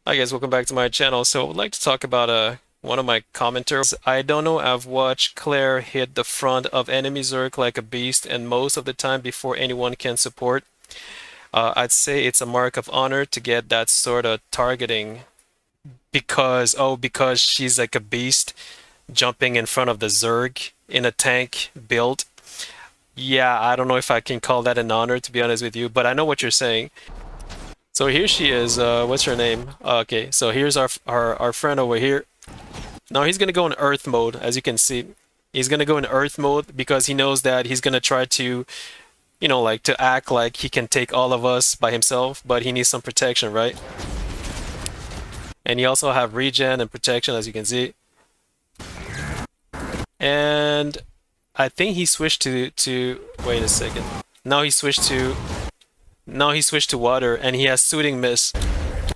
Hi guys, welcome back to my channel. So I would like to talk about one of my commenters. I don't know, I've watched Claire hit the front of enemy Zerg like a beast, and most of the time before anyone can support. I'd say it's a mark of honor to get that sort of targeting because she's like a beast jumping in front of the Zerg in a tank build. Yeah, I don't know if I can call that an honor, to be honest with you, but I know what you're saying. So here she is. What's her name? Okay, so here's our friend over here. Now he's gonna go in Earth mode, as you can see. He's gonna go in Earth mode because he knows that he's gonna try to, like to act like he can take all of us by himself, but he needs some protection, right? And he also have regen and protection, as you can see. And I think he switched to wait a second. Now he switched to water, and he has soothing mist.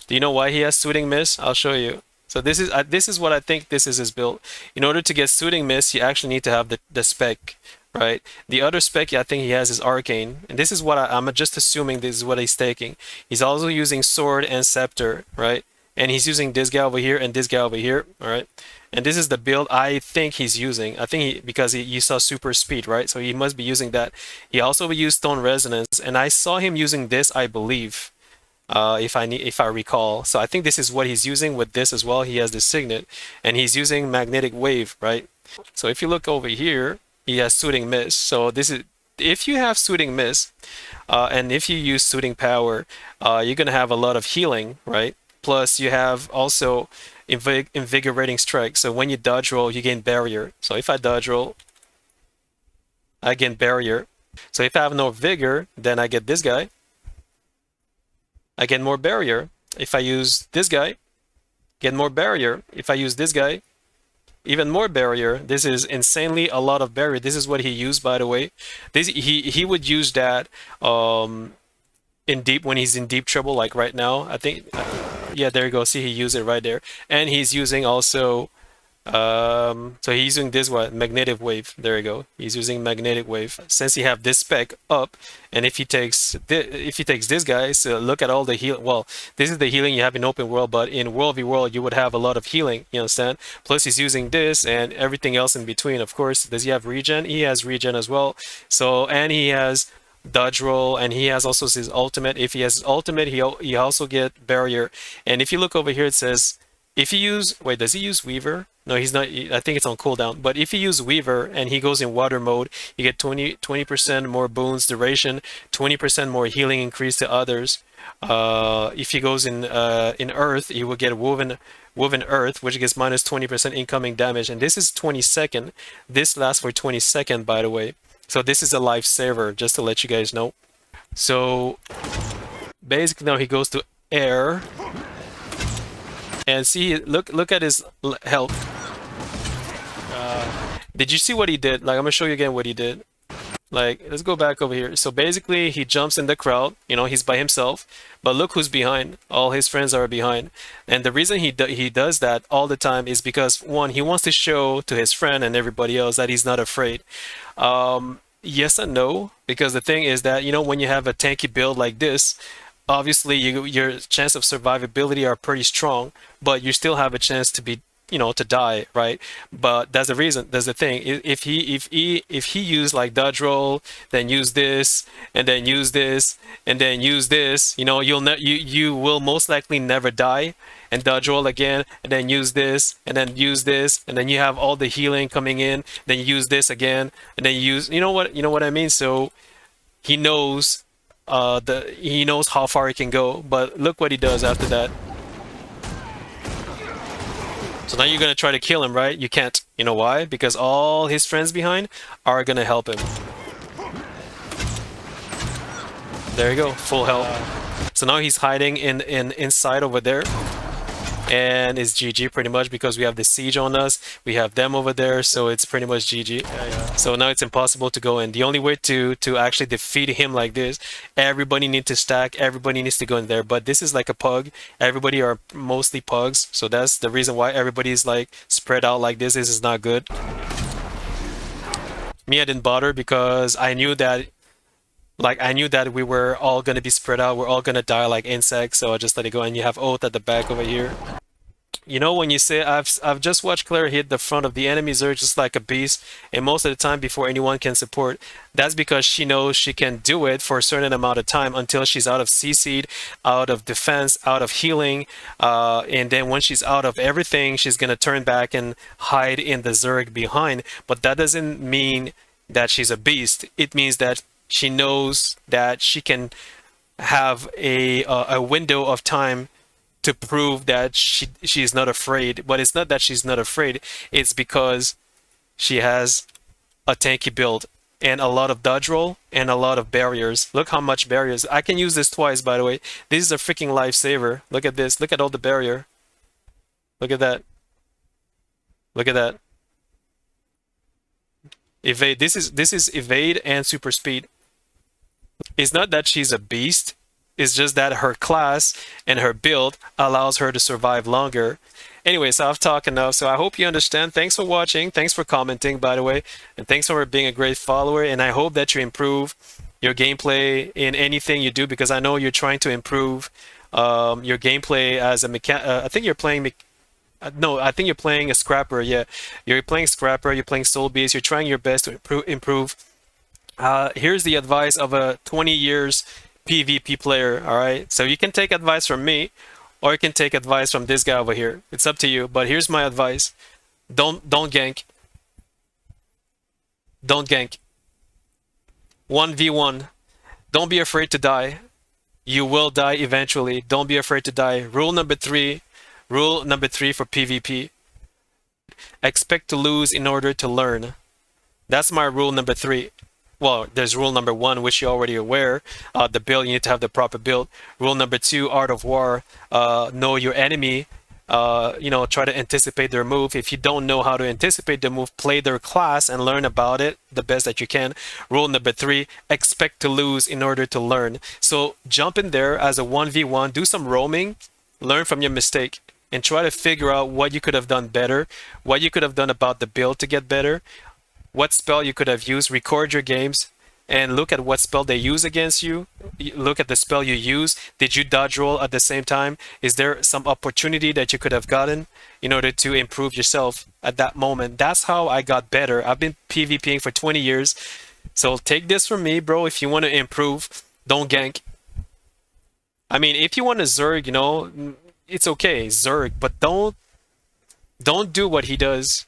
Do you know why he has soothing mist? I'll show you. So this is what I think this is his build. In order to get soothing mist, you actually need to have the spec, right? The other spec I think he has is arcane, and this is what I'm just assuming this is what he's taking. He's also using sword and scepter, right? And he's using this guy over here and this guy over here, all right? And this is the build I think he's using. I think because you saw super speed, right? So he must be using that. He also will use stone resonance, and I saw him using this, I believe. If I recall. So I think this is what he's using with this as well. He has the signet, and he's using magnetic wave, right? So if you look over here, he has soothing mist. So this is if you have soothing mist, and if you use soothing power, you're gonna have a lot of healing, right? Plus you have also invigorating strike. So when you dodge roll, you gain barrier. So if I dodge roll, I gain barrier. So if I have no vigor, then I get this guy. I get more barrier. If I use this guy, get more barrier. If I use this guy, even more barrier. This is insanely a lot of barrier. This is what he used, by the way. He would use that in deep when he's in deep trouble, like right now. I think, yeah, there you go. See, he used it right there, and he's using also. So he's using this one, magnetic wave. There you go. He's using magnetic wave. Since he have this spec up, and if he takes this guy, so look at all the heal. Well, this is the healing you have in open world, but in World v World you would have a lot of healing. You understand? Plus he's using this and everything else in between. Of course, does he have regen? He has regen as well. So and he has dodge roll, and he has also his ultimate. If he has his ultimate, he also get barrier. And if you look over here, it says if you use wait, does he use Weaver? No, he's not. I think it's on cooldown. But if you use Weaver and he goes in water mode, you get 20% more boons duration, 20% more healing increase to others. If he goes in Earth, he will get woven Earth, which gets minus 20% incoming damage. And this is 20-second. This lasts for 20-second, by the way. So this is a lifesaver, just to let you guys know. So basically now he goes to air. And see, look at his health. Did you see what he did? Like, I'm gonna show you again what he did. Like, let's go back over here. So basically, he jumps in the crowd. You know, he's by himself. But look who's behind. All his friends are behind. And the reason he does that all the time is because, one, he wants to show to his friend and everybody else that he's not afraid. Yes and no. Because the thing is that, when you have a tanky build like this, obviously your chance of survivability are pretty strong, but you still have a chance to be to die, right? But that's the reason. That's the thing. If he used like dodge roll, then use this, and then use this, and then use this, you will most likely never die. And dodge roll again, and then use this, and then use this, and then you have all the healing coming in. Then you use this again, and then you use. You know what I mean? So he knows. He knows how far he can go. But look what he does after that. So now you're gonna try to kill him, right? You can't. You know why? Because all his friends behind are gonna help him. There you go, full health. So now he's hiding inside over there. And it's GG pretty much because we have the siege on us. We have them over there, so it's pretty much GG. So now it's impossible to go in. The only way to actually defeat him like this, everybody needs to stack, everybody needs to go in there. But this is like a pug. Everybody are mostly pugs, so that's the reason why everybody is like spread out like this. This is not good. Me, I didn't bother because I knew that Like, I knew that we were all gonna be spread out, we're all gonna die like insects, so I just let it go. And you have Oath at the back over here. You know, when you say I've just watched Claire hit the front of the enemy Zerg just like a beast, and most of the time before anyone can support, that's because she knows she can do it for a certain amount of time until she's out of CC'd, out of defense, out of healing, and then when she's out of everything, she's gonna turn back and hide in the Zerg behind. But that doesn't mean that she's a beast. It means that she knows that she can have a window of time to prove that she's not afraid. But it's not that she's not afraid, it's because she has a tanky build and a lot of dodge roll and a lot of barriers. Look how much barriers. I can use this twice, by the way. This is a freaking lifesaver. Look at this. Look at all the barrier. Look at that. Look at that. Evade. This is evade and super speed. It's not that she's a beast. It's just that her class and her build allows her to survive longer. Anyway, so I've talked enough, so I hope you understand. Thanks for watching. Thanks for commenting, by the way. And thanks for being a great follower. And I hope that you improve your gameplay in anything you do, because I know you're trying to improve your gameplay as a I think you're playing... no, I think you're playing a Scrapper, yeah. You're playing Scrapper, you're playing Soul Beast, you're trying your best to improve. Here's the advice of a 20 years PvP player, alright? So you can take advice from me, or you can take advice from this guy over here. It's up to you, but here's my advice. Don't gank. Don't gank. 1v1. Don't be afraid to die. You will die eventually. Don't be afraid to die. Rule number 3 for PvP. Expect to lose in order to learn. That's my rule number 3. Well, there's rule number 1, which you're already aware. The build, you need to have the proper build. Rule number 2, Art of War. Know your enemy. You know, try to anticipate their move. If you don't know how to anticipate the move, play their class and learn about it the best that you can. Rule number 3, expect to lose in order to learn. So jump in there as a 1v1, do some roaming, learn from your mistake, and try to figure out what you could have done better, what you could have done about the build to get better, what spell you could have used. Record your games and look at what spell they use against you. Look at the spell you use. Did you dodge roll at the same time? Is there some opportunity that you could have gotten in order to improve yourself at that moment? That's how I got better. I've been PvPing for 20 years. So take this from me, bro. If you want to improve, don't gank. I mean, if you want to Zerg, you know, it's okay, Zerg, but don't do what he does.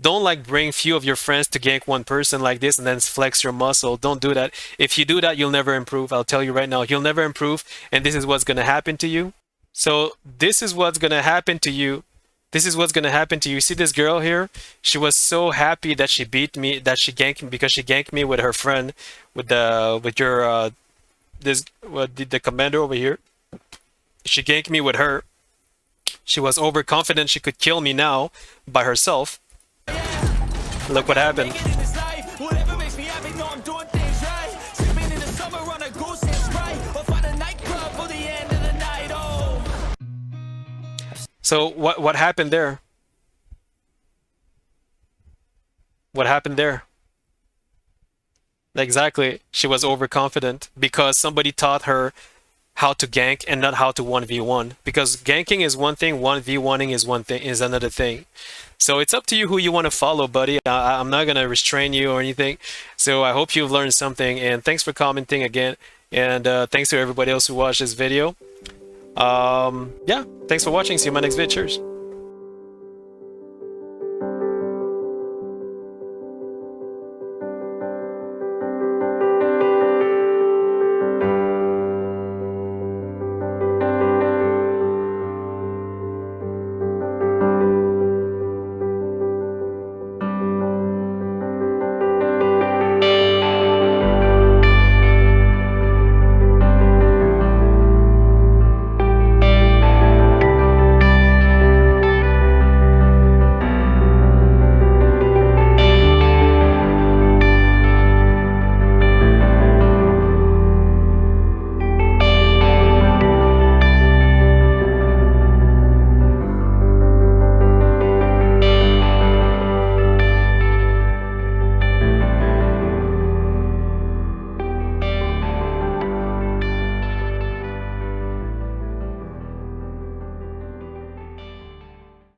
Don't like bring few of your friends to gank one person like this and then flex your muscle. Don't do that. If you do that, you'll never improve. I'll tell you right now, you'll never improve, and this is what's going to happen to you. So this is what's going to happen to you. This is what's going to happen to you. See this girl here? She was so happy that she beat me, that she ganked me, because she ganked me with her friend, with your the commander over here. She ganked me with her. She was overconfident she could kill me now by herself. Look what happened. So what happened there? What happened there? Exactly. She was overconfident because somebody taught her how to gank and not how to 1v1. Because ganking is one thing, 1v1ing is one thing, is another thing. So it's up to you who you want to follow, buddy. I'm not going to restrain you or anything. So I hope you've learned something, and thanks for commenting again. And thanks to everybody else who watched this video. Yeah, thanks for watching. See you in my next video. Cheers.